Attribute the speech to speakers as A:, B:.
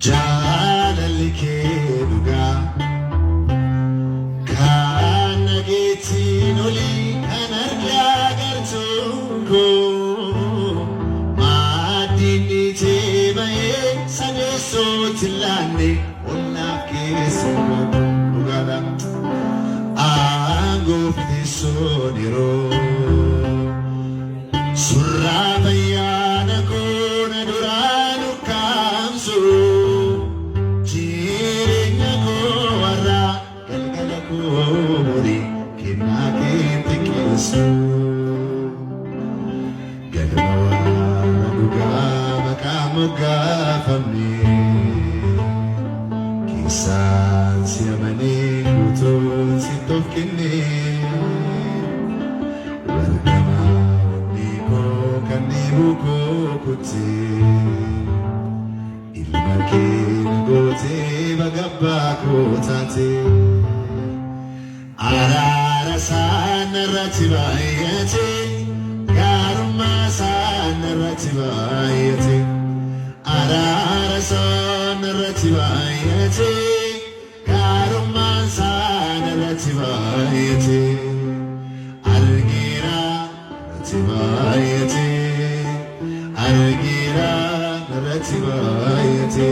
A: jaalalli dhugaa kan nageettiin olii kan argaa agartuun koo maaddiin dhiitee bahee sadeessootti laanne onnaaf keessumaa dhugaadha aangoofti sooniroo surraa bayyaana koona duraan ukkaamsu jireenya koo warraa galgala koo borii kennaa kee xiqqeessu galma warra dhugaa maqaa moggaafamne keessaan si amanee guutuun sitti of kennee ilma kee gootee bagabbaa koo taate araara isaan irratti baay'ate gaarummaa isaan irratti baay'ate araara isaan irratti baay'ate gaarummaa isaan irratti baay'ate argeera irratti baay'ate argeera irratti baay'ate